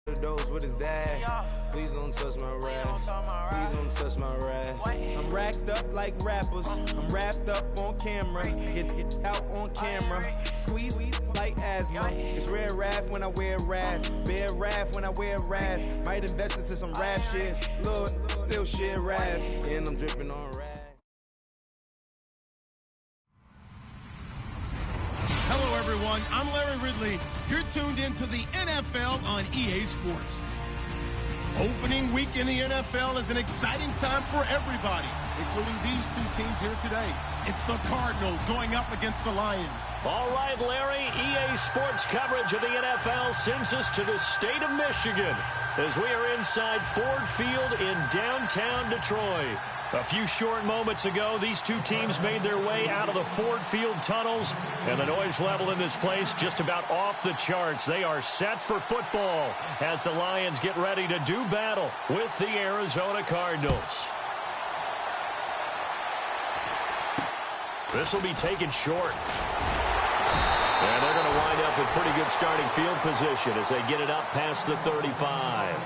Those with his dad. Please don't touch my rap. Please don't touch my rap. I'm racked up like rappers. I'm wrapped up on camera. Get out on camera. Squeeze like asthma. It's rare wrath when I wear wrath. Bear wrath when I wear wrath. Might invest into some rap shit. Lord, still shit wrath. And I'm dripping on wrath. Hello, everyone. I'm Larry Ridley. You're tuned into the NFL on EA Sports. Opening week in the NFL is an exciting time for everybody, including these two teams here today. It's the Cardinals going up against the Lions. All right, Larry, EA Sports coverage of the NFL sends us to the state of Michigan as we are inside Ford Field in downtown Detroit. A few short moments ago, these two teams made their way out of the Ford Field tunnels, and the noise level in this place just about off the charts. They are set for football as the Lions get ready to do battle with the Arizona Cardinals. This will be taken short. And they're going to wind up with pretty good starting field position as they get it up past the 35.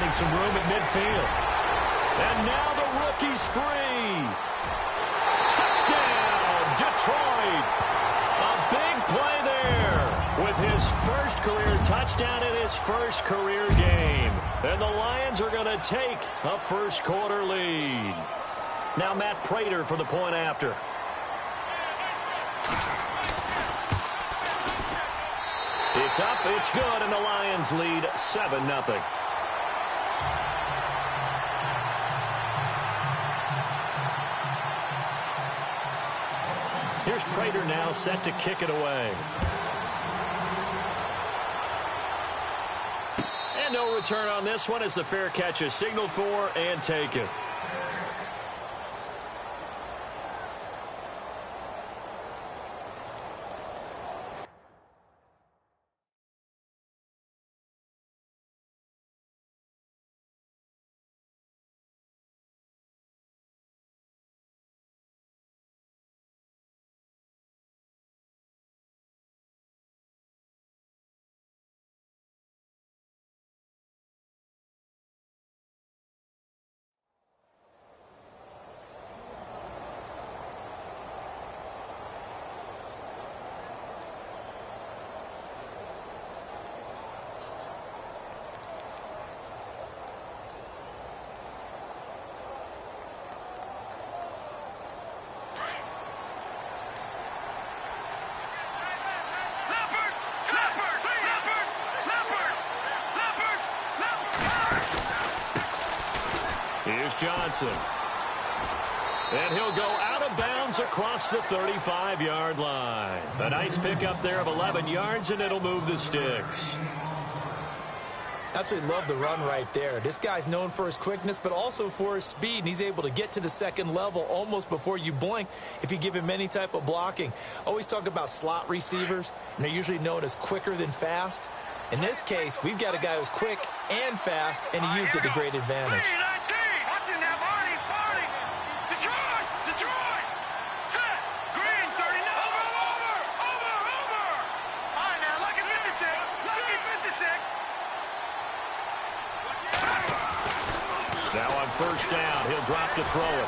Some room at midfield. And now the rookie's free. Touchdown, Detroit. A big play there with his first career touchdown in his first career game. And the Lions are going to take a first quarter lead. Now Matt Prater for the point after. It's up, it's good, and the Lions lead 7-0. Here's Prater now set to kick it away. And no return on this one as the fair catch is signaled for and taken. Here's Johnson. And he'll go out of bounds across the 35-yard line. A nice pickup there of 11 yards, and it'll move the sticks. Absolutely love the run right there. This guy's known for his quickness, but also for his speed, and he's able to get to the second level almost before you blink if you give him any type of blocking. Always talk about slot receivers, and they're usually known as quicker than fast. In this case, we've got a guy who's quick and fast, and he used it to great advantage. Now on first down, he'll drop to throw it.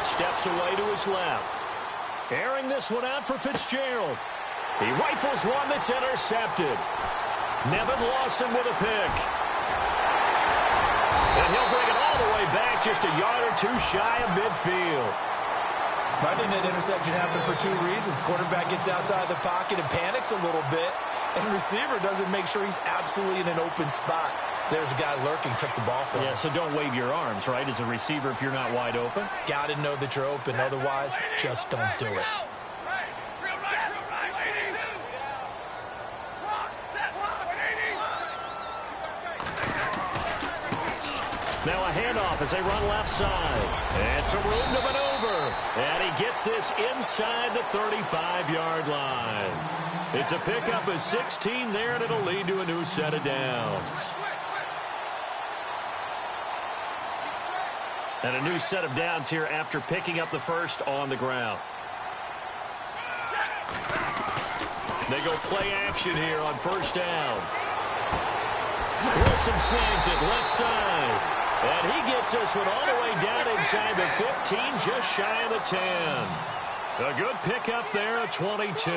Steps away to his left. Airing this one out for Fitzgerald. He rifles one that's intercepted. Nevin Lawson with a pick. And he'll bring it all the way back just a yard or two shy of midfield. I think that interception happened for two reasons. Quarterback gets outside the pocket and panics a little bit, and receiver doesn't make sure he's absolutely in an open spot. So there's a guy lurking, took the ball from him. Yeah, so don't wave your arms, right, as a receiver if you're not wide open. Got to know that you're open. Otherwise, just don't do it. Now a handoff as they run left side. And some room to maneuver. And he gets this inside the 35-yard line. It's a pickup of 16 there, and it'll lead to a new set of downs. And a new set of downs here after picking up the first on the ground. They go play action here on first down. Wilson snags it left side. And he gets this one all the way down inside the 15, just shy of the 10. A good pickup there at 22.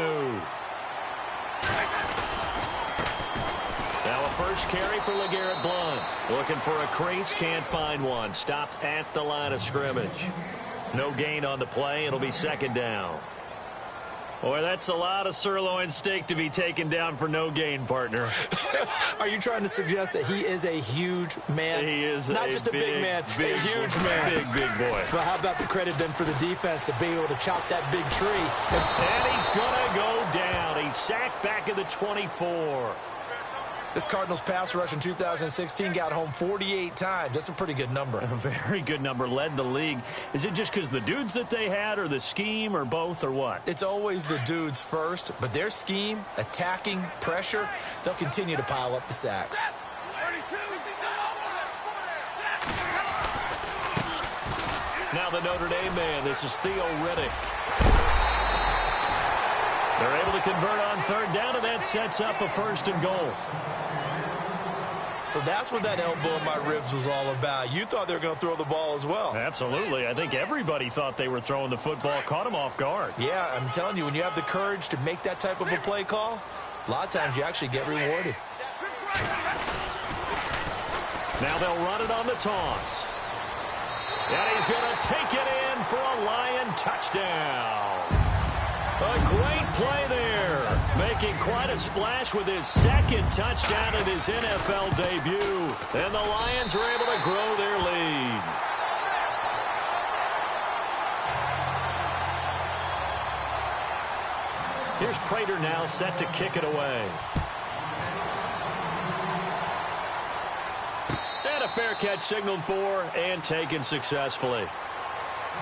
Now a first carry for LeGarrette Blount. Looking for a crease, can't find one. Stopped at the line of scrimmage. No gain on the play. It'll be second down. Boy, that's a lot of sirloin steak to be taken down for no gain, partner. Are you trying to suggest that he is a huge man? He is not just a big man, a huge man. Big boy. Well, how about the credit then for the defense to be able to chop that big tree? And he's going to go down. He's sacked back at the 24. This Cardinals pass rush in 2016 got home 48 times. That's a pretty good number. A very good number. Led the league. Is it just because the dudes that they had, or the scheme, or both, or what? It's always the dudes first, but their scheme, attacking, pressure, they'll continue to pile up the sacks. Now the Notre Dame man. This is Theo Riddick. They're able to convert on third down, and that sets up a first and goal. So that's what that elbow in my ribs was all about. You thought they were going to throw the ball as well. Absolutely. I think everybody thought they were throwing the football. Caught him off guard. Yeah, I'm telling you, when you have the courage to make that type of a play call, a lot of times you actually get rewarded. Now they'll run it on the toss. And he's going to take it in for a Lion touchdown. A great play there, making quite a splash with his second touchdown in his NFL debut. And the Lions are able to grow their lead. Here's Prater now set to kick it away. And a fair catch signaled for and taken successfully.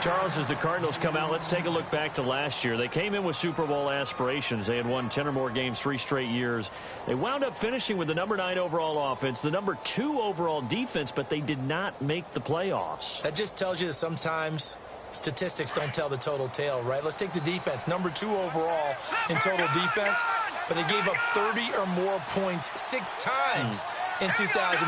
Charles, as the Cardinals come out, let's take a look back to last year. They came in with Super Bowl aspirations. They had won 10 or more games 3 straight years. They wound up finishing with the number 9 overall offense, the number 2 overall defense, but they did not make the playoffs. That just tells you that sometimes statistics don't tell the total tale, right? Let's take the defense. Number 2 overall in total defense, but they gave up 30 or more points 6 times. In 2016.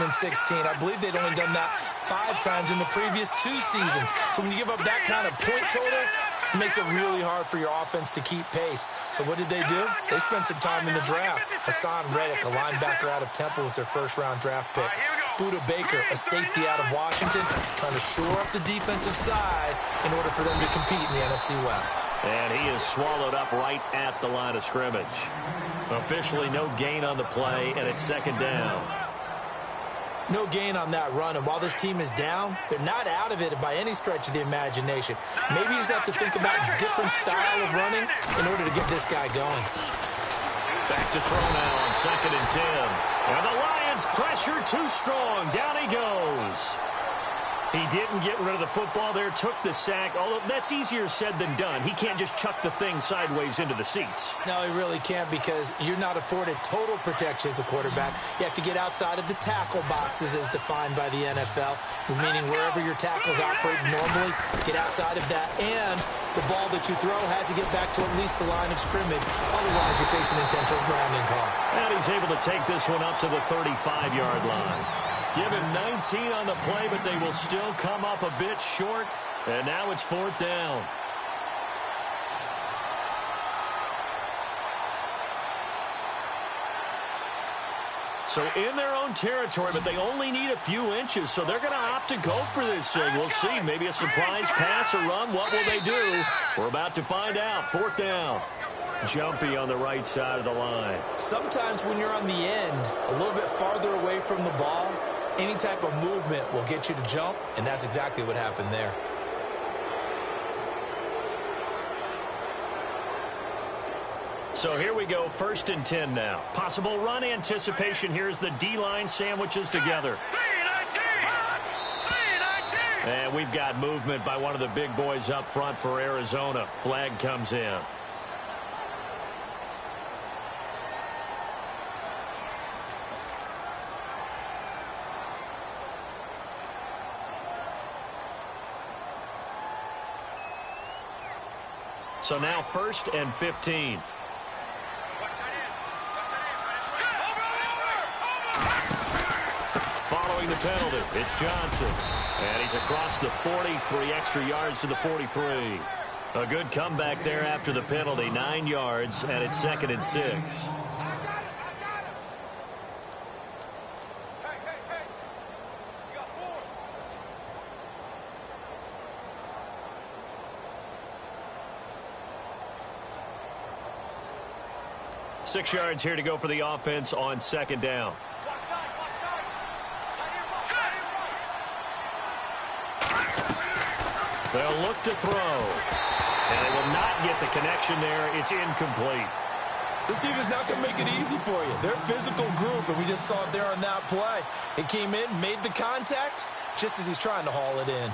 I believe they'd only done that 5 times in the previous 2 seasons. So when you give up that kind of point total, it makes it really hard for your offense to keep pace. So what did they do? They spent some time in the draft. Hassan Reddick, a linebacker out of Temple, was their first-round draft pick. Buda Baker, a safety out of Washington, trying to shore up the defensive side in order for them to compete in the NFC West. And he is swallowed up right at the line of scrimmage. Officially no gain on the play, and it's second down. No gain on that run, and while this team is down, they're not out of it by any stretch of the imagination. Maybe you just have to think about a different style of running in order to get this guy going. Back to throw now on second and 10. And the Lions pressure too strong. Down he goes. He didn't get rid of the football there, took the sack. Although that's easier said than done. He can't just chuck the thing sideways into the seats. No, he really can't, because you're not afforded total protection as a quarterback. You have to get outside of the tackle boxes as defined by the NFL, meaning wherever your tackles operate normally, get outside of that. And the ball that you throw has to get back to at least the line of scrimmage. Otherwise, you're facing intentional grounding call. And he's able to take this one up to the 35-yard line. Give him 19 on the play, but they will still come up a bit short. And now it's 4th down. So in their own territory, but they only need a few inches, so they're going to opt to go for this thing. We'll see. Maybe a surprise pass or run. What will they do? We're about to find out. 4th down. Jumpy on the right side of the line. Sometimes when you're on the end, a little bit farther away from the ball, any type of movement will get you to jump, and that's exactly what happened there. So here we go, 1st and 10 now. Possible run anticipation. Here's the D-line sandwiches together. And we've got movement by one of the big boys up front for Arizona. Flag comes in. So now 1st and 15. Following the penalty, it's Johnson. And he's across the 40, 3 extra yards to the 43. A good comeback there after the penalty, 9 yards, and it's 2nd and 6. Six yards here to go for the offense on 2nd down. They'll look to throw. And they will not get the connection there. It's incomplete. This team is not going to make it easy for you. They're a physical group, and we just saw it there on that play. It came in, made the contact, just as he's trying to haul it in.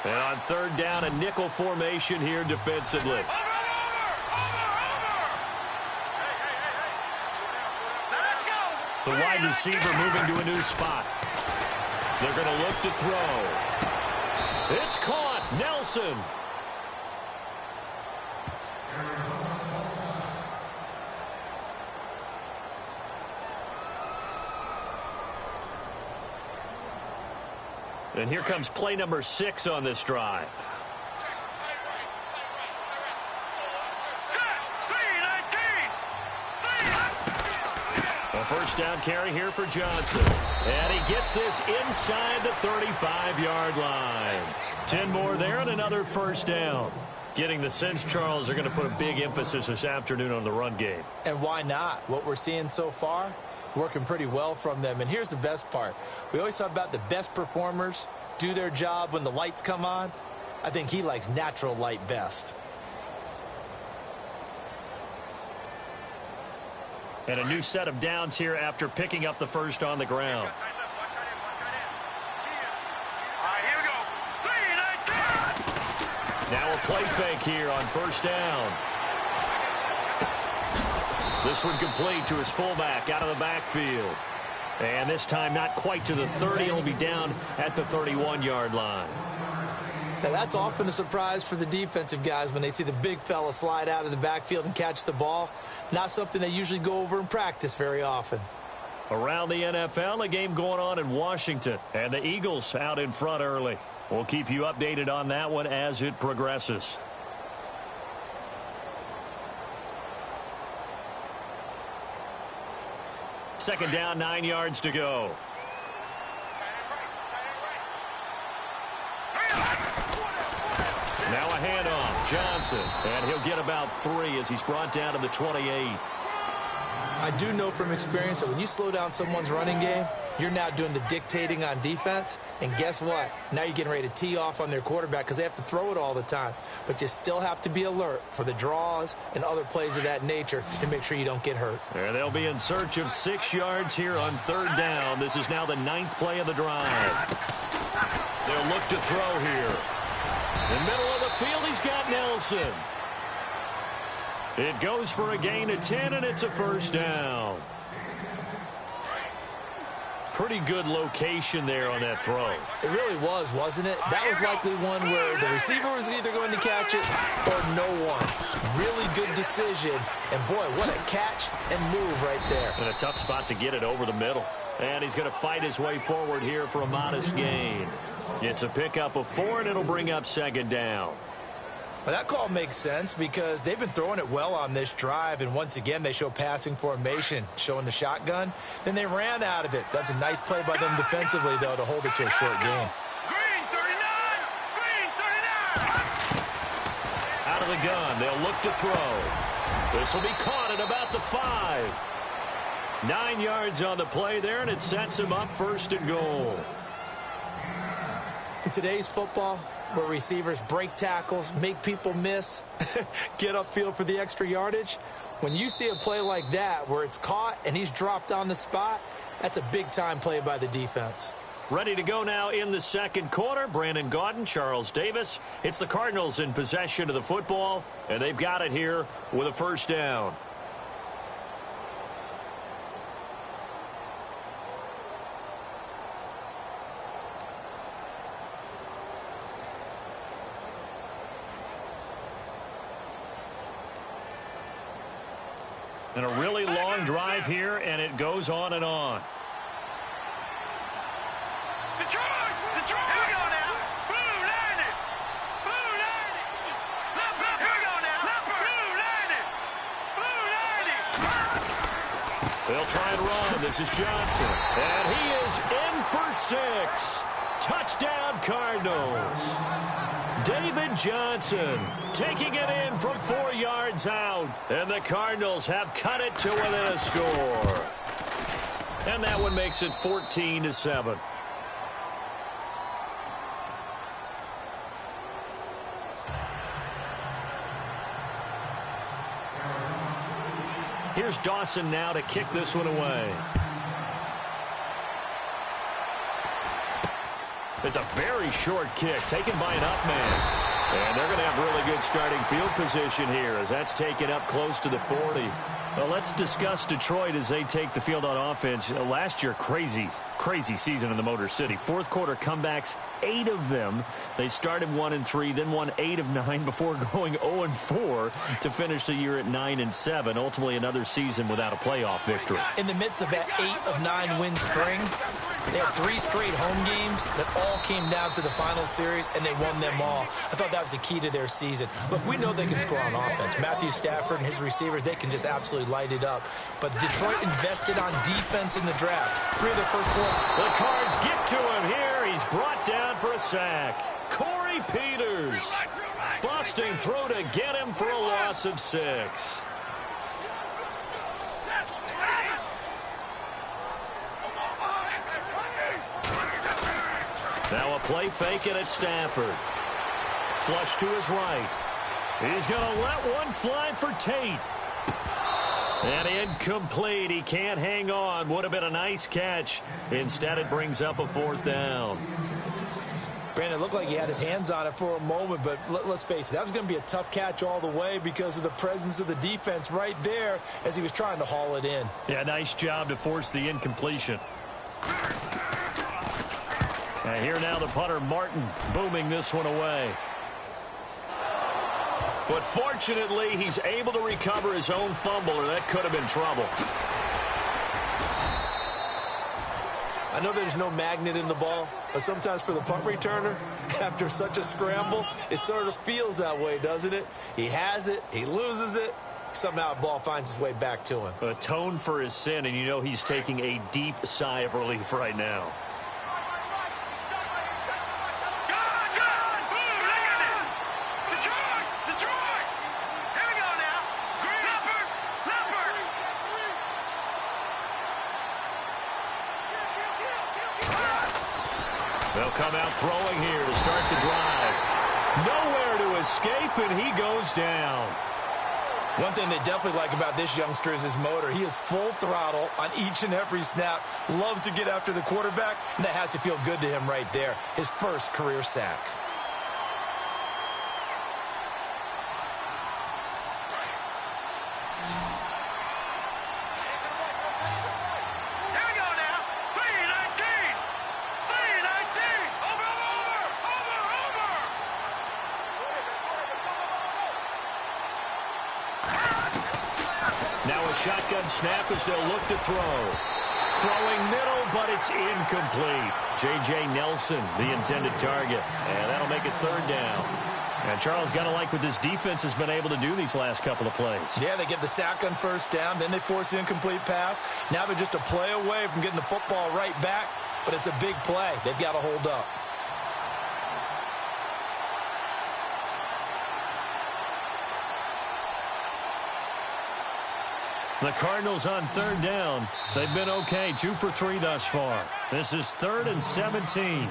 And on 3rd down, a nickel formation here defensively. The wide receiver moving to a new spot. They're going to look to throw. It's caught. Nelson. And here comes play number 6 on this drive. A 1st down carry here for Johnson. And he gets this inside the 35-yard line. 10 more there and another 1st down. Getting the sense, Charles, are going to put a big emphasis this afternoon on the run game. And why not? What we're seeing so far, working pretty well from them. And here's the best part. We always talk about the best performers do their job when the lights come on. I think he likes natural light best. And a new set of downs here after picking up the 1st on the ground. Now a play fake here on 1st down. This one complete to his fullback out of the backfield. And this time not quite to the 30. He'll be down at the 31-yard line. Now that's often a surprise for the defensive guys when they see the big fella slide out of the backfield and catch the ball. Not something they usually go over in practice very often. Around the NFL, a game going on in Washington. And the Eagles out in front early. We'll keep you updated on that one as it progresses. Second down, 9 yards to go. Now a handoff, Johnson, and he'll get about 3 as he's brought down to the 28. I do know from experience that when you slow down someone's running game, you're now doing the dictating on defense. And guess what? Now you're getting ready to tee off on their quarterback because they have to throw it all the time. But you still have to be alert for the draws and other plays of that nature to make sure you don't get hurt. And they'll be in search of 6 yards here on 3rd down. This is now the 9th play of the drive. They'll look to throw here. In the middle of the field, he's got Nelson. It goes for a gain of 10, and it's a 1st down. Pretty good location there on that throw. It really was, wasn't it? That was likely one where the receiver was either going to catch it or no one. Really good decision. And, boy, what a catch and move right there. And a tough spot to get it over the middle. And he's going to fight his way forward here for a modest gain. It's a pickup of 4, and it'll bring up second down. Well, that call makes sense because they've been throwing it well on this drive, and once again they show passing formation, showing the shotgun. Then they ran out of it. That's a nice play by them defensively, though, to hold it to a short gain. Green 39! Green 39! Out of the gun, they'll look to throw. This will be caught at about the 5. 9 yards on the play there, and it sets him up first and goal. In today's football, where receivers break tackles, make people miss, get upfield for the extra yardage, when you see a play like that where it's caught and he's dropped on the spot, that's a big-time play by the defense. Ready to go now in the second quarter. Brandon Gaudin, Charles Davis. It's the Cardinals in possession of the football, and they've got it here with a first down. And a really long drive here, and it goes on and on. Detroit! Detroit! Here we go now! Blue landed! Blue landed! Here we go now! Blue landed! Blue landed! They'll try and run. This is Johnson. And he is in for 6. Touchdown, Cardinals. David Johnson taking it in from 4 yards out. And the Cardinals have cut it to within a score. And that one makes it 14-7. Here's Dawson now to kick this one away. It's a very short kick taken by an up man. And they're going to have really good starting field position here as that's taken up close to the 40. Well, let's discuss Detroit as they take the field on offense. Last year, crazy season in the Motor City. Fourth quarter comebacks, 8 of them. They started 1-3, then won 8 of 9 before going 0-4 to finish the year at 9-7. Ultimately, another season without a playoff victory. In the midst of that 8 of 9 win string, they had 3 straight home games that all came down to the final series, and they won them all. I thought that was the key to their season. Look, we know they can score on offense. Matthew Stafford and his receivers, they can just absolutely light it up. But Detroit invested on defense in the draft. 3 of their first 4. The Cards get to him here. He's brought down for a sack. Corey Peters. Busting through to get him for a loss of 6. Now a play fake it at Stafford. Flush to his right. He's going to let one fly for Tate. And incomplete. He can't hang on. Would have been a nice catch. Instead, it brings up a 4th down. Brandon, it looked like he had his hands on it for a moment, but let's face it, that was going to be a tough catch all the way because of the presence of the defense right there as he was trying to haul it in. Yeah, nice job to force the incompletion. And here now the punter, Martin, booming this one away. But fortunately, he's able to recover his own fumble, or that could have been trouble. I know there's no magnet in the ball, but sometimes for the punt returner, after such a scramble, it sort of feels that way, doesn't it? He has it, he loses it, somehow the ball finds its way back to him. Atone for his sin, and you know he's taking a deep sigh of relief right now. They'll come out throwing here to start the drive. Nowhere to escape, and he goes down. One thing they definitely like about this youngster is his motor. He is full throttle on each and every snap. Loves to get after the quarterback, and that has to feel good to him right there. His first career sack. shotgun snap as they'll look to throw. Throwing middle, but it's incomplete. J.J. Nelson, the intended target. And that'll make it third down. And Charles, got to like what this defense has been able to do these last couple of plays. Yeah, they get the sack on first down, then they force the incomplete pass. Now they're just a play away from getting the football right back, but it's a big play. They've got to hold up. The Cardinals on third down. They've been okay, 2 for 3 thus far. This is 3rd and 17.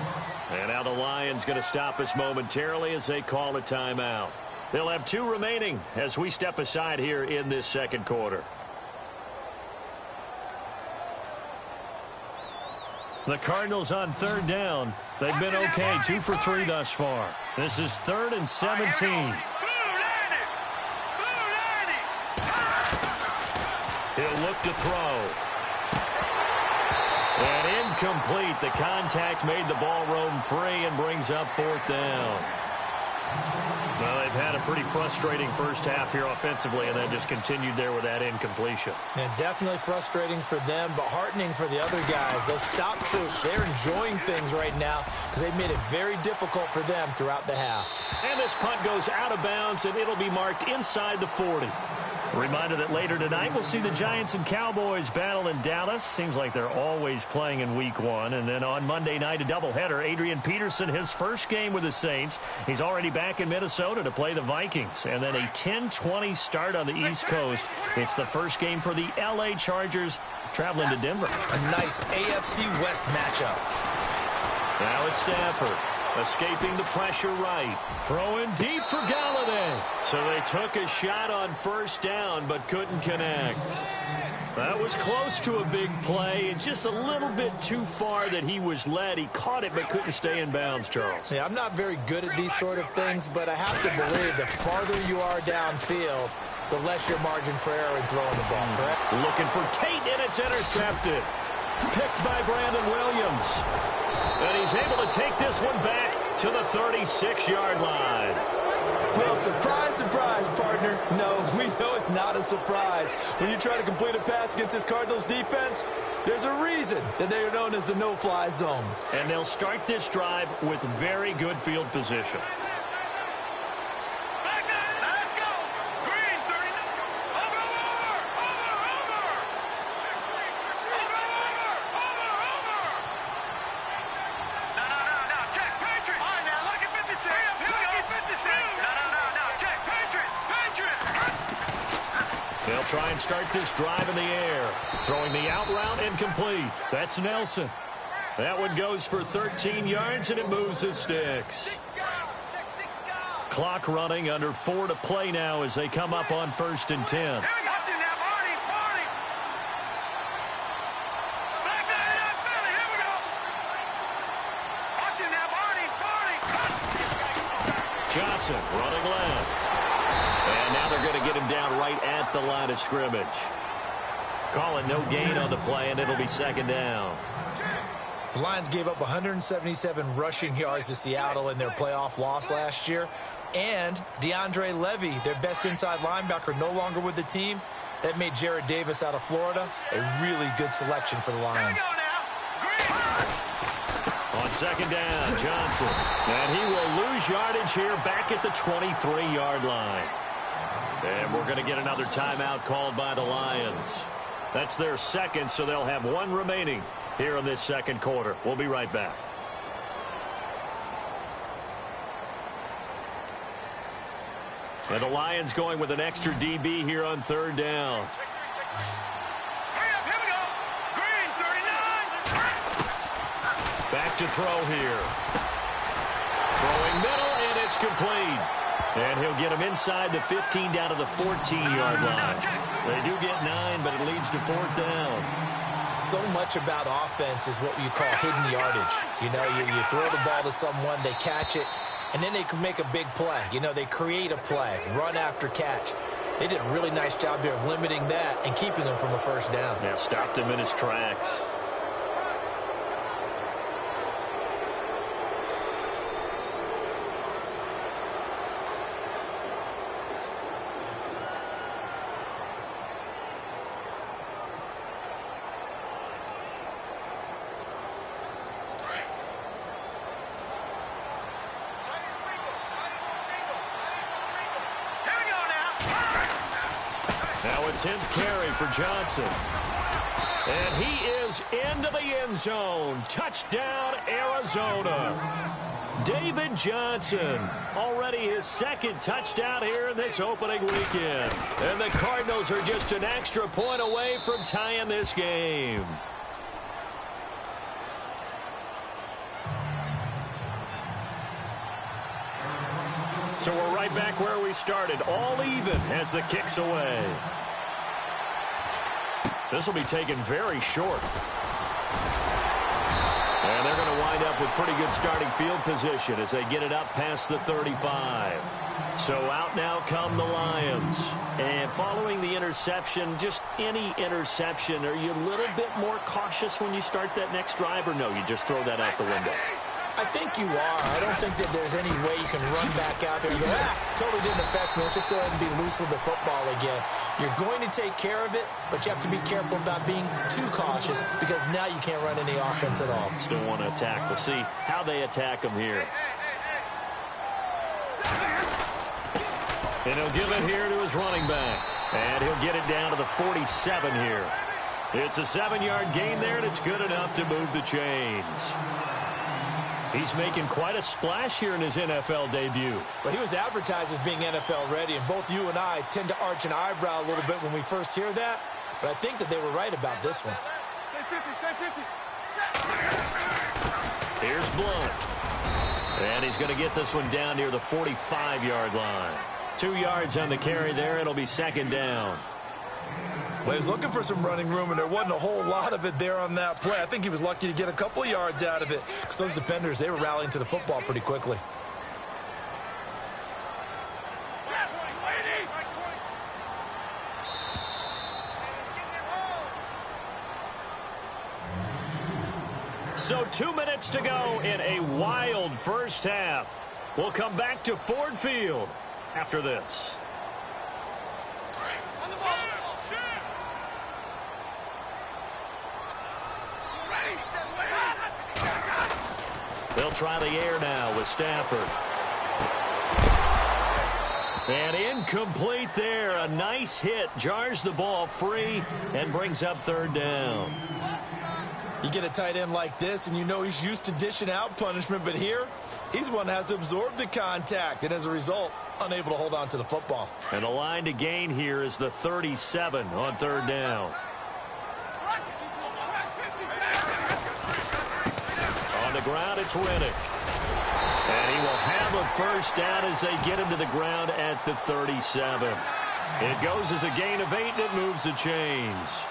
And now the Lions going to stop us momentarily as they call a timeout. They'll have 2 remaining as we step aside here in this second quarter. The Cardinals on third down. They've been okay, 2 for 3 thus far. This is 3rd and 17. He'll look to throw. And incomplete. The contact made the ball roam free and brings up 4th down. Well, they've had a pretty frustrating first half here offensively, and then just continued there with that incompletion. And definitely frustrating for them, but heartening for the other guys. Those stop troops, they're enjoying things right now because they've made it very difficult for them throughout the half. And this punt goes out of bounds, and it'll be marked inside the 40. Reminder that later tonight we'll see the Giants and Cowboys battle in Dallas. Seems like they're always playing in week 1. And then on Monday night, a doubleheader. Adrian Peterson, his first game with the Saints. He's already back in Minnesota to play the Vikings. And then a 10-20 start on the East Coast. It's the first game for the L.A. Chargers traveling to Denver. A nice AFC West matchup. Now it's Stafford. Escaping the pressure right. Throwing deep for Galladay. So they took a shot on first down but couldn't connect. That was close to a big play. Just a little bit too far that he was led. He caught it but couldn't stay in bounds, Charles. Yeah, I'm not very good at these sort of things, but I have to believe the farther you are downfield, the less your margin for error in throwing the ball, correct? Looking for Tate, and it's intercepted. Picked by Brandon Williams. And he's able to take this one back to the 36-yard line. Well, surprise, surprise, partner. No, we know it's not a surprise. When you try to complete a pass against this Cardinals defense, there's a reason that they are known as the no-fly zone. And they'll start this drive with very good field position. They'll try and start this drive in the air. Throwing the out route incomplete. That's Nelson. That one goes for 13 yards, and it moves the sticks. Clock running, under 4 to play now as they come up on 1st and 10. Johnson running left. And now they're going to get him down right at the line of scrimmage. Calling no gain on the play, and it'll be 2nd down. The Lions gave up 177 rushing yards to Seattle in their playoff loss last year. And DeAndre Levy, their best inside linebacker, no longer with the team. That made Jared Davis out of Florida a really good selection for the Lions. On 2nd down, Johnson. And he will lose yardage here back at the 23-yard line. And we're going to get another timeout called by the Lions. That's their 2nd, so they'll have 1 remaining here in this 2nd quarter. We'll be right back. And the Lions going with an extra DB here on 3rd down. Back to throw here. Throwing middle, and it's complete. And he'll get him inside the 15 down to the 14-yard line. They do get 9, but it leads to 4th down. So much about offense is what you call hidden yardage. You know, you throw the ball to someone, they catch it, and then they can make a big play. You know, they create a play, run after catch. They did a really nice job there of limiting that and keeping him from a 1st down. Yeah, stopped him in his tracks. Now a 10th carry for Johnson. And he is into the end zone. Touchdown, Arizona. David Johnson, already his second touchdown here in this opening weekend. And the Cardinals are just an extra point away from tying this game. So we're right back where we started, all even as the kick's away. This will be taken very short. And they're going to wind up with pretty good starting field position as they get it up past the 35. So out now come the Lions. And following the interception, just any interception, are you a little bit more cautious when you start that next drive, or no, you just throw that out the window? I think you are. I don't think that there's any way you can run back out there and go, totally didn't affect me. Let's just go ahead and be loose with the football again. You're going to take care of it, but you have to be careful about being too cautious because now you can't run any offense at all. Still want to attack. We'll see how they attack them here. And he'll give it here to his running back. And he'll get it down to the 47 here. It's a 7-yard gain there, and it's good enough to move the chains. He's making quite a splash here in his NFL debut. Well, he was advertised as being NFL ready, and both you and I tend to arch an eyebrow a little bit when we first hear that, but I think that they were right about this one. Here's Blunt. And he's going to get this one down near the 45-yard line. 2 yards on the carry there. It'll be second down. Well, he was looking for some running room, and there wasn't a whole lot of it there on that play. I think he was lucky to get a couple of yards out of it because those defenders, they were rallying to the football pretty quickly. So 2 minutes to go in a wild first half. We'll come back to Ford Field after this. They'll try the air now with Stafford. And incomplete there. A nice hit. Jars the ball free and brings up third down. You get a tight end like this, and you know he's used to dishing out punishment, but here, he's the one that has to absorb the contact, and as a result, unable to hold on to the football. And the line to gain here is the 37 on third down. On the ground, it's Riddick. And he will have a first down as they get him to the ground at the 37. It goes as a gain of 8, and it moves the chains.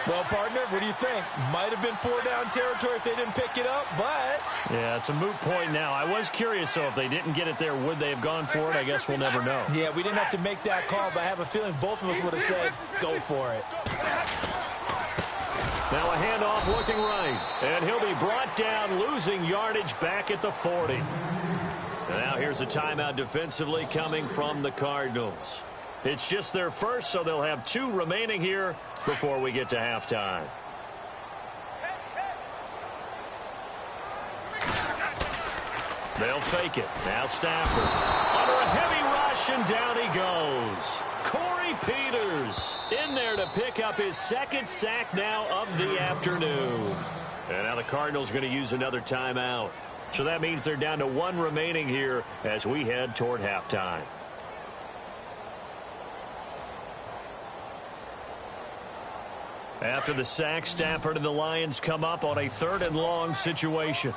Well, partner, what do you think? Might have been 4-down territory if they didn't pick it up, but... Yeah, it's a moot point now. I was curious, though, if they didn't get it there, would they have gone for it? I guess we'll never know. Yeah, we didn't have to make that call, but I have a feeling both of us would have said, go for it. Now a handoff looking right, and he'll be brought down, losing yardage back at the 40. And now here's a timeout defensively coming from the Cardinals. It's just their first, so they'll have 2 remaining here before we get to halftime. They'll fake it. Now Stafford. Under a heavy rush, and down he goes. Corey Peters in there to pick up his second sack now of the afternoon. And now the Cardinals are going to use another timeout. So that means they're down to 1 remaining here as we head toward halftime. After the sack, Stafford and the Lions come up on a 3rd and long situation.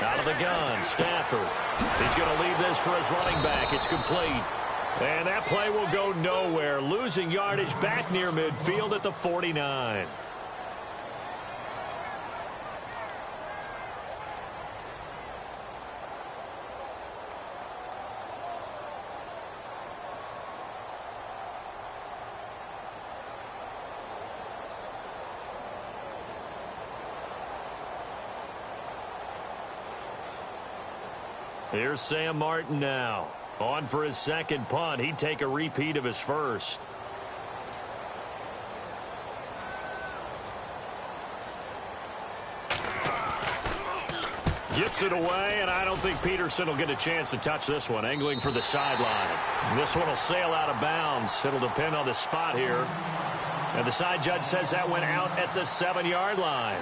Out of the gun, Stafford. He's going to leave this for his running back. It's complete. And that play will go nowhere, losing yardage back near midfield at the 49. Here's Sam Martin now. On for his second punt. He'd take a repeat of his first. Gets it away, and I don't think Peterson will get a chance to touch this one. Angling for the sideline. This one will sail out of bounds. It'll depend on the spot here. And the side judge says that went out at the 7-yard line.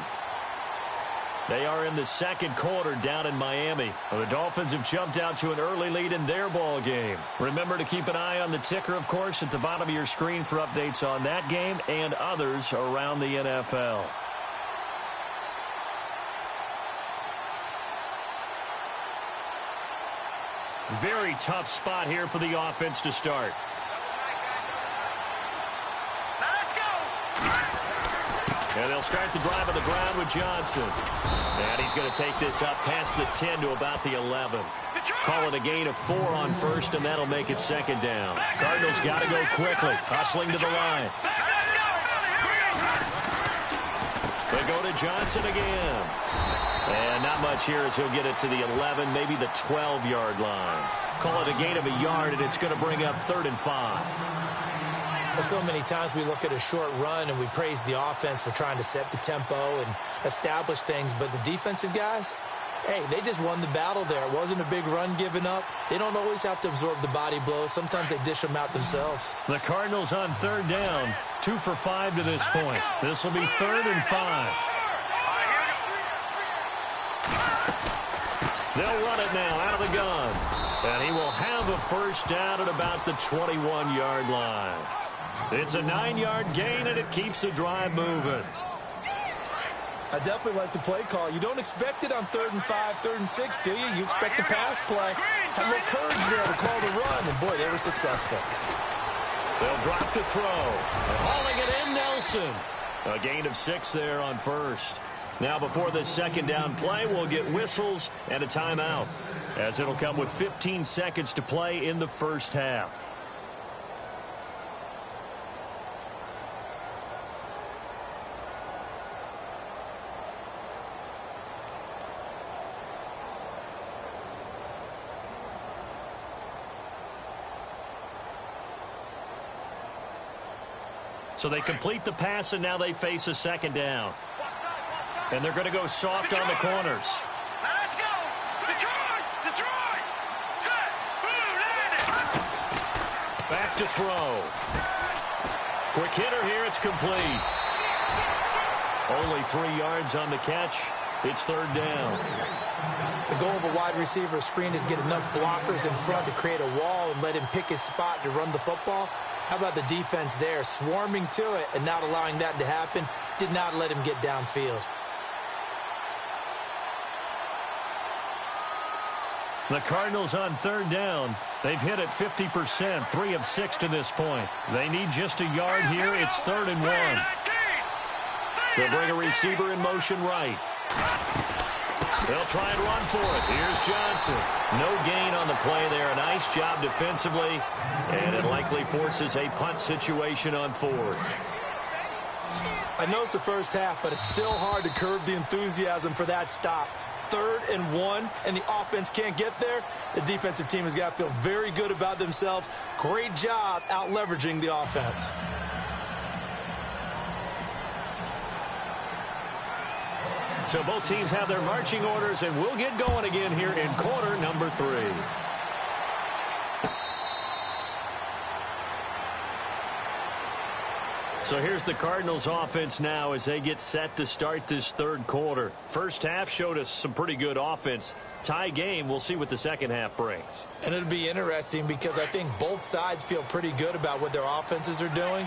They are in the second quarter down in Miami. Well, the Dolphins have jumped out to an early lead in their ball game. Remember to keep an eye on the ticker, of course, at the bottom of your screen for updates on that game and others around the NFL. Very tough spot here for the offense to start. And they'll start the drive on the ground with Johnson. And he's going to take this up past the 10 to about the 11. Call it a gain of 4 on first, and that'll make it second down. Cardinals got to go quickly. Hustling to the line. They go to Johnson again. And not much here as he'll get it to the 11, maybe the 12-yard line. Call it a gain of a yard, and it's going to bring up 3rd and 5. So many times we look at a short run and we praise the offense for trying to set the tempo and establish things, but the defensive guys, hey, they just won the battle there. It wasn't a big run given up. They don't always have to absorb the body blows. Sometimes they dish them out themselves. The Cardinals on 3rd down, 2 for 5 to this point. This will be 3rd and 5. They'll run it now out of the gun. And he will have a first down at about the 21-yard line. It's a 9-yard gain, and it keeps the drive moving. I definitely like the play call. You don't expect it on 3rd and 5, 3rd and 6, do you? You expect a pass play. Had a little courage there to call the run, and boy, they were successful. They'll drop to throw. Hauling it in, Nelson. A gain of 6 there on first. Now before this second down play, we'll get whistles and a timeout, as it'll come with 15 seconds to play in the first half. So they complete the pass, and now they face a second down. And they're going to go soft on the corners. Let's go! Detroit! Detroit! Set! Boom! Landed! Back to throw. Quick hitter here. It's complete. Only 3 yards on the catch. It's 3rd down. The goal of a wide receiver screen is get enough blockers in front to create a wall and let him pick his spot to run the football. How about the defense there, swarming to it and not allowing that to happen? Did not let him get downfield. The Cardinals on 3rd down. They've hit it 50%, 3 of 6 to this point. They need just a yard here. It's 3rd and 1. They'll bring a receiver in motion right. They'll try and run for it. Here's Johnson. No gain on the play there. A nice job defensively, and it likely forces a punt situation on 4th. I know it's the first half, but it's still hard to curb the enthusiasm for that stop. 3rd and 1, and the offense can't get there. The defensive team has got to feel very good about themselves. Great job out-leveraging the offense. So both teams have their marching orders, and we'll get going again here in quarter number 3. So here's the Cardinals offense now as they get set to start this 3rd quarter. First half showed us some pretty good offense. Tie game, we'll see what the second half brings. And it'll be interesting because I think both sides feel pretty good about what their offenses are doing.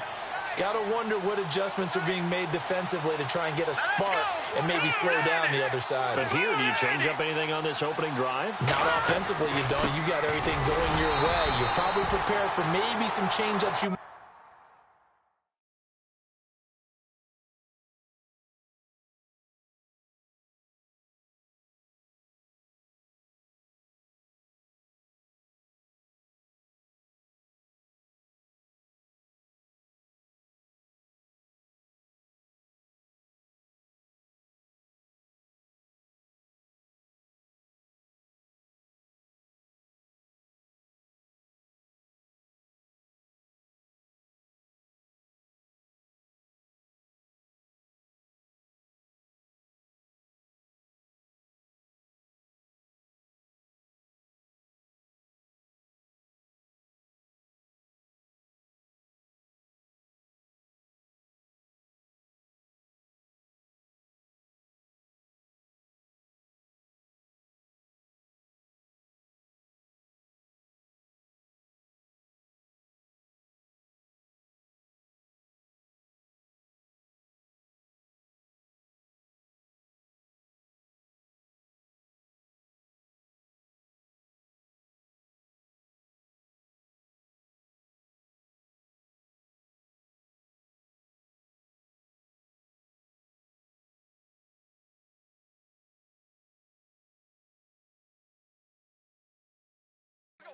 Got to wonder what adjustments are being made defensively to try and get a spark and maybe slow down the other side. But here, do you change up anything on this opening drive? Not offensively, you don't. You got everything going your way. You're probably prepared for maybe some change-ups you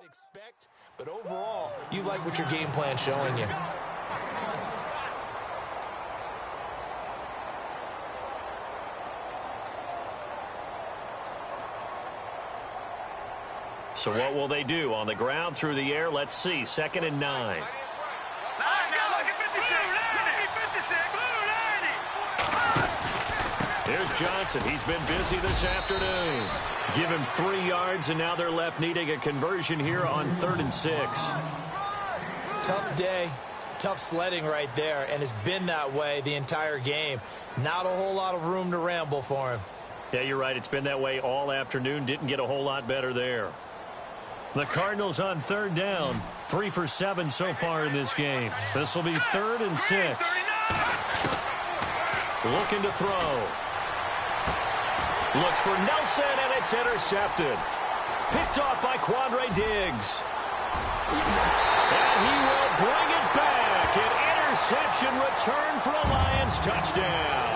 might expect, but overall, you like what your game plan's showing you. So what will they do? On the ground, through the air, let's see. 2nd and 9. Here's Johnson. He's been busy this afternoon. Give him 3 yards, and now they're left needing a conversion here on 3rd and 6. Tough day, tough sledding right there, and it's been that way the entire game. Not a whole lot of room to ramble for him. Yeah, you're right. It's been that way all afternoon. Didn't get a whole lot better there. The Cardinals on 3rd down. 3 for 7 so far in this game. This will be 3rd and 6. Looking to throw. Looks for Nelson, and it's intercepted. Picked off by Quandre Diggs. And he will bring it back. An interception return for a Lions touchdown.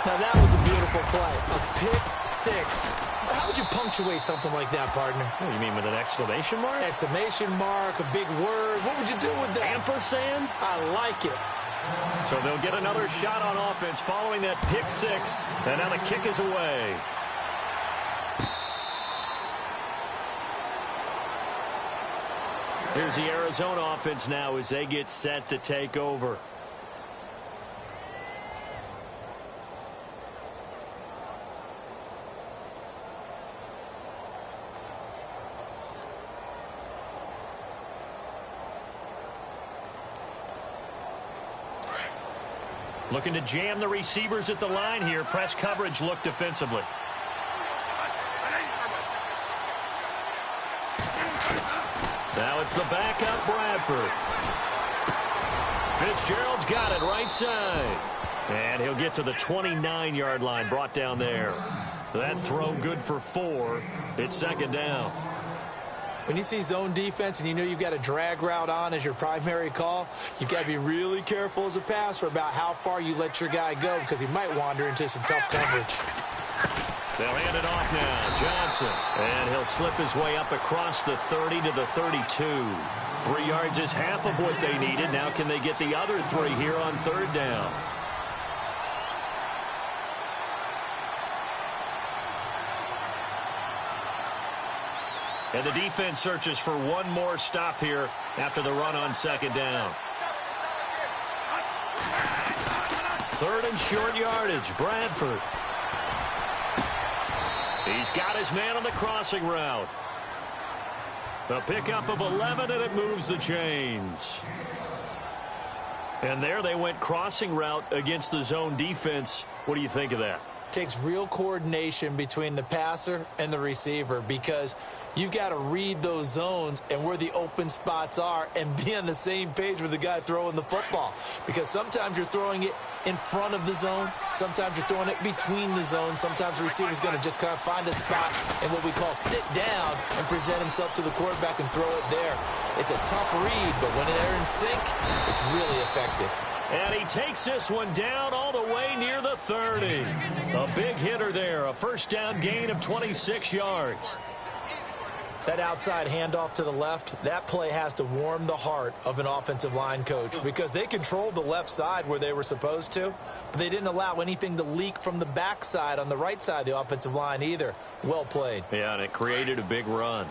Now that was a beautiful play. A pick 6. How would you punctuate something like that, partner? What, you mean with an exclamation mark? Exclamation mark, a big word. What would you do with that? Ampersand? I like it. So they'll get another shot on offense following that pick 6. And now the kick is away. Here's the Arizona offense now as they get set to take over. Looking to jam the receivers at the line here. Press coverage look defensively. Now it's the backup Bradford. Fitzgerald's got it right side. And he'll get to the 29-yard line, brought down there. That throw good for 4. It's 2nd down. When you see zone defense and you know you've got a drag route on as your primary call, you've got to be really careful as a passer about how far you let your guy go because he might wander into some tough coverage. They'll hand it off now. Johnson. And he'll slip his way up across the 30 to the 32. 3 yards is half of what they needed. Now can they get the other 3 here on 3rd down? And the defense searches for one more stop here after the run on 2nd down. 3rd and short yardage. Bradford. He's got his man on the crossing route. A pickup of 11, and it moves the chains. And there they went crossing route against the zone defense. What do you think of that? Takes real coordination between the passer and the receiver because you've got to read those zones and where the open spots are and be on the same page with the guy throwing the football. Because sometimes you're throwing it in front of the zone. Sometimes you're throwing it between the zones. Sometimes the receiver's going to just kind of find a spot and what we call sit down and present himself to the quarterback and throw it there. It's a tough read, but when they're in sync, it's really effective. And he takes this one down all the way near the 30. A big hitter there, a 1st down gain of 26 yards. That outside handoff to the left, that play has to warm the heart of an offensive line coach because they controlled the left side where they were supposed to, but they didn't allow anything to leak from the backside on the right side of the offensive line either. Well played. Yeah, and it created a big run.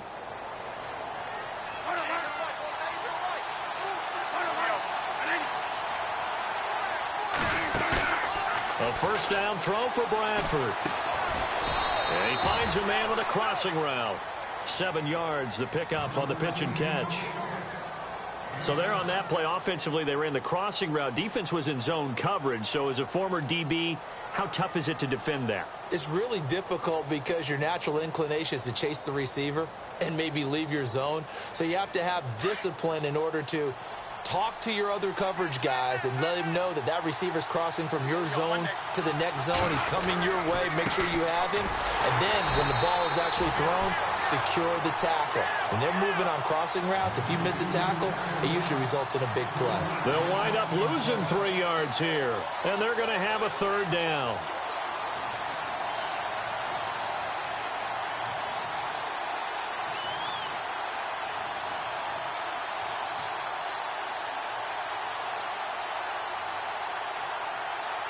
A 1st down throw for Bradford. And he finds a man with a crossing route. 7 yards, the pickup on the pitch and catch. So there on that play, offensively, they ran the crossing route. Defense was in zone coverage. So as a former DB, how tough is it to defend that? It's really difficult because your natural inclination is to chase the receiver and maybe leave your zone. So you have to have discipline in order to talk to your other coverage guys and let him know that that receiver's crossing from your zone to the next zone. He's coming your way. Make sure you have him. And then when the ball is actually thrown, secure the tackle. When they're moving on crossing routes, if you miss a tackle, it usually results in a big play. They'll wind up losing 3 yards here. And they're going to have a 3rd down.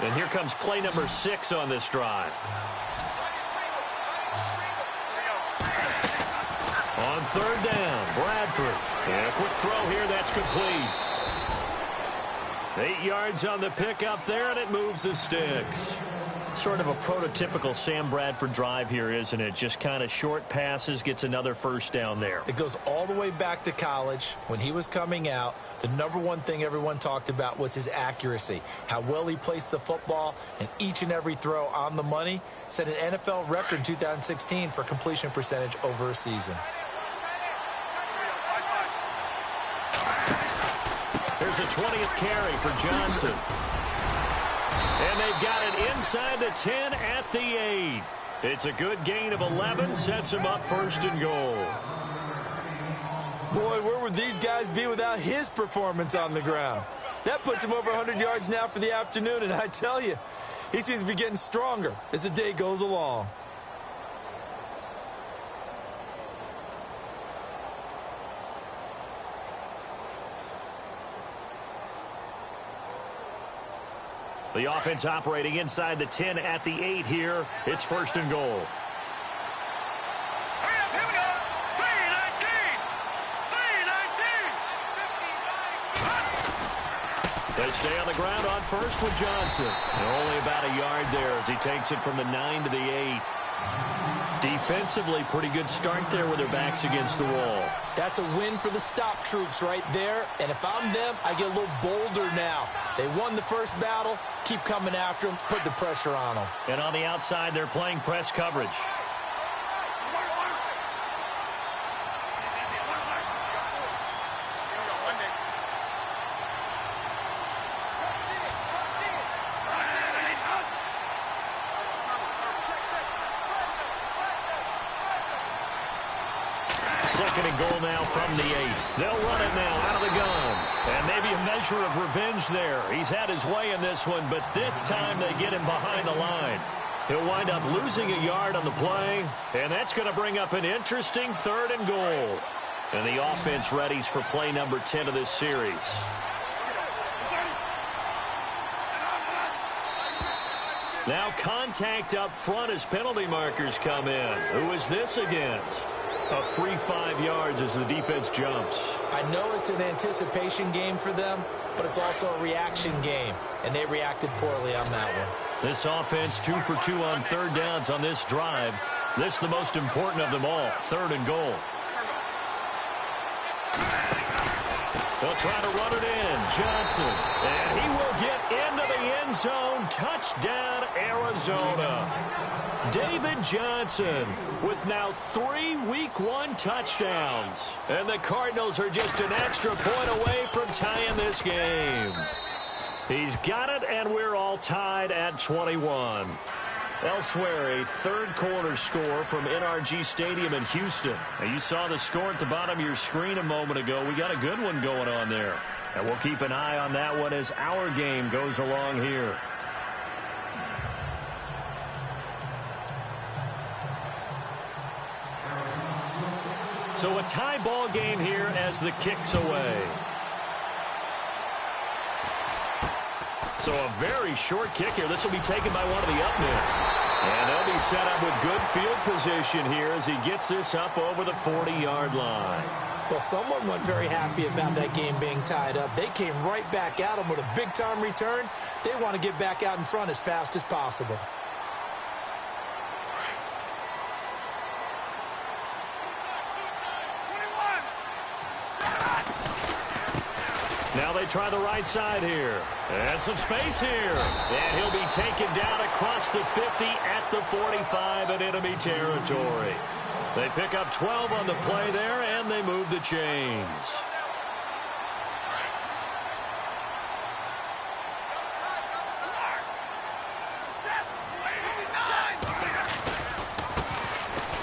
And here comes play number 6 on this drive. On third down, Bradford. And a quick throw here, that's complete. 8 yards on the pickup there, and it moves the sticks. Sort of a prototypical Sam Bradford drive here, isn't it? Just kind of short passes, gets another first down there. It goes all the way back to college. When he was coming out, the number one thing everyone talked about was his accuracy, how well he placed the football, and each and every throw on the money. Set an NFL record in 2016 for completion percentage over a season. Here's a 20th carry for Johnson. And they've got it inside the 10 at the 8. It's a good gain of 11, sets him up first and goal. Boy, where would these guys be without his performance on the ground? That puts him over 100 yards now for the afternoon, and I tell you, he seems to be getting stronger as the day goes along. The offense operating inside the 10 at the 8 here. It's first and goal. Hurry up, here we go. 3-19. They stay on the ground on first with Johnson. And only about a yard there as he takes it from the 9 to the 8. Defensively, pretty good start there with their backs against the wall. That's a win for the stop troops right there. And if I'm them, I get a little bolder now. They won the first battle. Keep coming after them. Put the pressure on them. And on the outside, they're playing press coverage. Second and goal now from the 8. They'll run it now out of the gun. And maybe a measure of revenge there. He's had his way in this one, but this time they get him behind the line. He'll wind up losing a yard on the play, and that's going to bring up an interesting third and goal. And the offense readies for play number 10 of this series. Now contact up front as penalty markers come in. Who is this against? A free 5 yards as the defense jumps. I know it's an anticipation game for them, but it's also a reaction game, and they reacted poorly on that one. This offense 2 for 2 on third downs on this drive. This is the most important of them all, third and goal. They'll try to run it in. Johnson, and he will get into the end zone. Touchdown, Arizona. David Johnson with now 3 Week 1 touchdowns. And the Cardinals are just an extra point away from tying this game. He's got it, and we're all tied at 21. Elsewhere, a third-quarter score from NRG Stadium in Houston. Now, you saw the score at the bottom of your screen a moment ago. We got a good one going on there. And we'll keep an eye on that one as our game goes along here. So a tie ball game here as the kick's away. So a very short kick here. This will be taken by one of the up men. And they'll be set up with good field position here as he gets this up over the 40-yard line. Well, someone wasn't very happy about that game being tied up. They came right back at him with a big-time return. They want to get back out in front as fast as possible. Now they try the right side here. And some space here. And he'll be taken down across the 50 at the 45 in enemy territory. They pick up 12 on the play there, and they move the chains.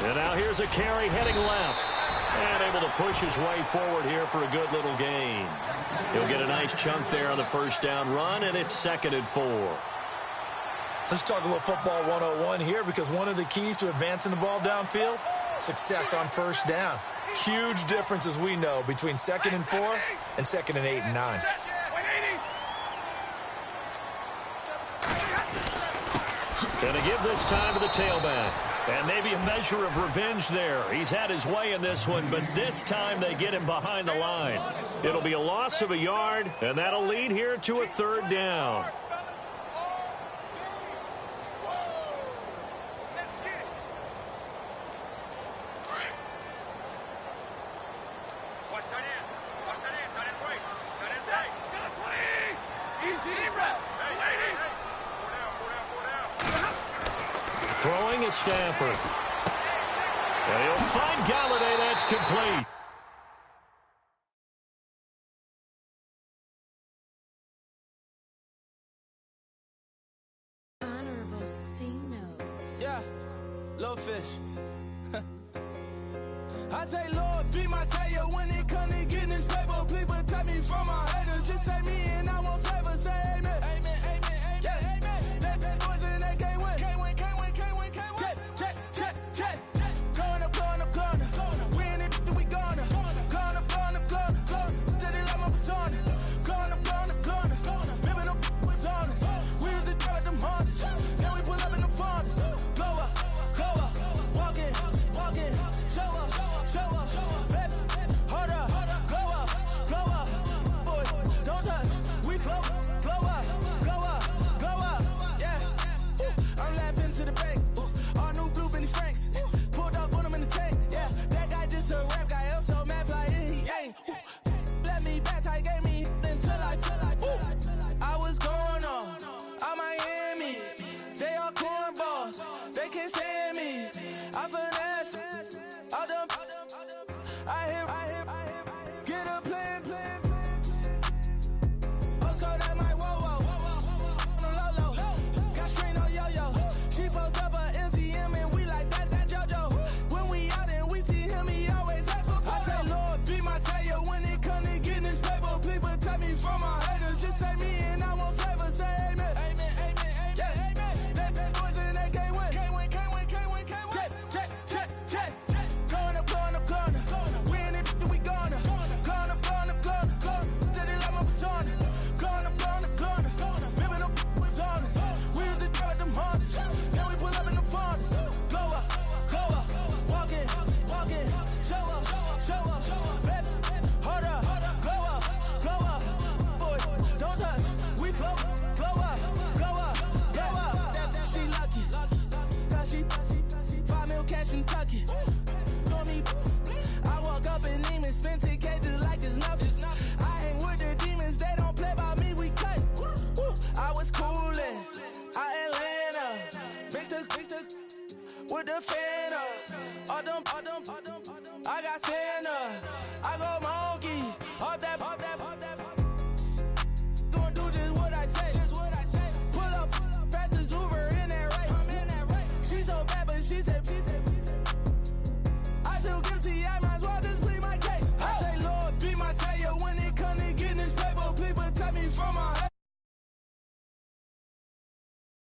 And now here's a carry heading left. And able to push his way forward here for a good little gain. He'll get a nice chunk there on the first down run, and it's 2nd and 4. Let's talk a little football 101 here, because one of the keys to advancing the ball downfield, success on first down. Huge difference, as we know, between 2nd and 4 and 2nd and 8 and 9. Gonna give this time to the tailback. And maybe a measure of revenge there. He's had his way in this one, but this time they get him behind the line. It'll be a loss of a yard, and that'll lead here to a 3rd down. Throwing is Stafford. And he'll find Galladay. That's complete. Honorable C notes. Yeah, little fish. I say, Lord, be my savior when it comes to getting this paper. Please protect me from my haters. Just say me and I won't ever say amen. Amen, amen, amen. Yeah, amen. That boys and they can't win. Can't win, can't win, can't win, can't win. Jet. Going up. We in it, we gonna. Going up. Did it like my persona. Going up. Living up was honest. We was the drive them hardest. Then we pull up in the furnace. Glow up. Walk in. Show up. Baby, hold up. Glow up. Boy, don't touch. We glow up. Yeah. I'm laughing to the bank. All new blue Benny Franks. Pulled up on him in the tank. Yeah, that guy just a rap guy. I'm so mad flying. He ain't. Let me back tight, gave me until I was going on. I'm Miami. They all cornballs. They can't stand me. I finesse. All them. I hear. Get a plan. Oscar, that might whoa. Low. Got strain on yo-yo. She post up a MCM and we like that JoJo. When we out and we see him, he always ask for photo. I say, Lord, be my savior when it comes to getting this paper. Please protect me from my haters. Just say me and I won't ever say amen. Amen. Yeah, amen. That boys and they can't win. Can't win. Jet. Going up. We in it, we gonna. Going up. Did it like my persona. Going up. Living up was honest. We was the drive them hardest. Then we pull up in the furnace. Glow up. Walk in. Show up. Baby, hold up. Glow up. Boy, don't touch. We glow up. Yeah. She lucky. Cause she 5 mil cash in Kentucky. Know me. I walk up in demons, spend 10K just like it's nothing. I hang with the demons, they don't play by me, we cut. Woo. I was coolin', out Atlanta, mixed the with the fan up. All them, I got 10